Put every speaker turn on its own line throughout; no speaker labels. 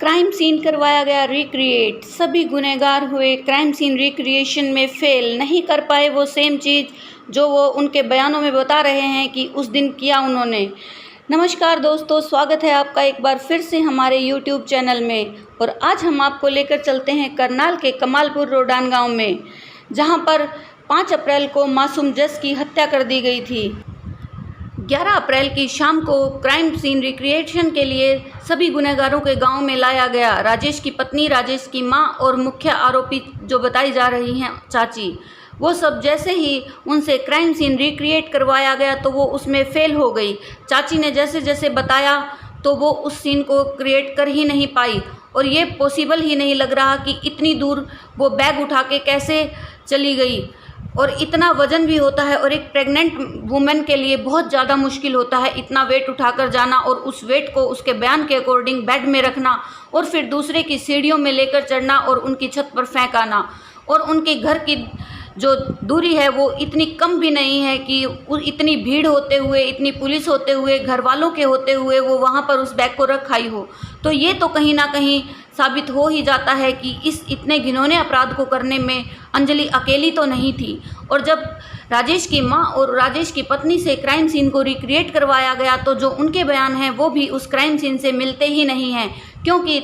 Crime scene करवाया गया recreate. सभी गुनहगार हुए क्राइम सीन रिक्रिएशन में फेल, नहीं कर पाए वो सेम चीज़ जो वो उनके बयानों में बता रहे हैं कि उस दिन किया उन्होंने। नमस्कार दोस्तों, स्वागत है आपका एक बार फिर से हमारे YouTube चैनल में। और आज हम आपको लेकर चलते हैं करनाल के कमालपुर रोडान गांव में, जहां पर 5 अप्रैल को मासूम जस की हत्या कर दी गई थी। 11 अप्रैल की शाम को क्राइम सीन रिक्रिएशन के लिए सभी गुनहगारों के गांव में लाया गया। राजेश की पत्नी, राजेश की मां और मुख्य आरोपी जो बताई जा रही हैं चाची, वो सब जैसे ही उनसे क्राइम सीन रिक्रिएट करवाया गया तो वो उसमें फेल हो गई। चाची ने जैसे जैसे बताया तो वो उस सीन को क्रिएट कर ही नहीं पाई और ये पॉसिबल ही नहीं लग रहा कि इतनी दूर वो बैग उठा के कैसे चली गई। और इतना वज़न भी होता है और एक प्रेग्नेंट वुमेन के लिए बहुत ज़्यादा मुश्किल होता है इतना वेट उठाकर जाना और उस वेट को उसके बयान के अकॉर्डिंग बेड में रखना और फिर दूसरे की सीढ़ियों में लेकर चढ़ना और उनकी छत पर फेंक आना। और उनके घर की जो दूरी है वो इतनी कम भी नहीं है कि इतनी भीड़ होते हुए, इतनी पुलिस होते हुए, घर वालों के होते हुए वो वहाँ पर उस बैग को रख आई हो। तो ये तो कहीं ना कहीं साबित हो ही जाता है कि इस इतने घिनौने अपराध को करने में अंजलि अकेली तो नहीं थी। और जब राजेश की मां और राजेश की पत्नी से क्राइम सीन को रिक्रिएट करवाया गया तो जो उनके बयान हैं वो भी उस क्राइम सीन से मिलते ही नहीं हैं, क्योंकि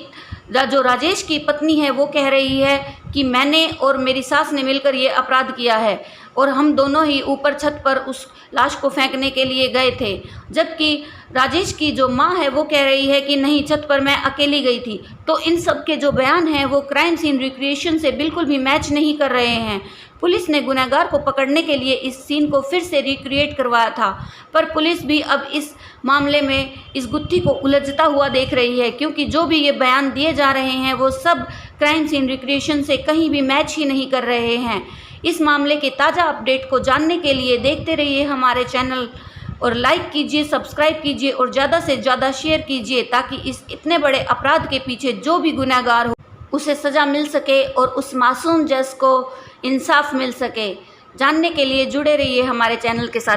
जो राजेश की पत्नी है वो कह रही है कि मैंने और मेरी सास ने मिलकर ये अपराध किया है और हम दोनों ही ऊपर छत पर उस लाश को फेंकने के लिए गए थे। जबकि राजेश की जो मां है वो कह रही है कि नहीं, छत पर मैं अकेली गई थी। तो इन सब के जो बयान हैं वो क्राइम सीन रिक्रिएशन से बिल्कुल भी मैच नहीं कर रहे हैं। पुलिस ने गुनहगार को पकड़ने के लिए इस सीन को फिर से रिक्रिएट करवाया था, पर पुलिस भी अब इस मामले में इस गुत्थी को उलझता हुआ देख रही है, क्योंकि जो भी ये बयान दिए जा रहे हैं वो सब क्राइम सीन रिक्रिएशन से कहीं भी मैच ही नहीं कर रहे हैं। इस मामले के ताज़ा अपडेट को जानने के लिए देखते रहिए हमारे चैनल और लाइक कीजिए, सब्सक्राइब कीजिए और ज़्यादा से ज़्यादा शेयर कीजिए, ताकि इस इतने बड़े अपराध के पीछे जो भी गुनहगार हो उसे सज़ा मिल सके और उस मासूम जस को इंसाफ मिल सके। जानने के लिए जुड़े रहिए हमारे चैनल के साथ।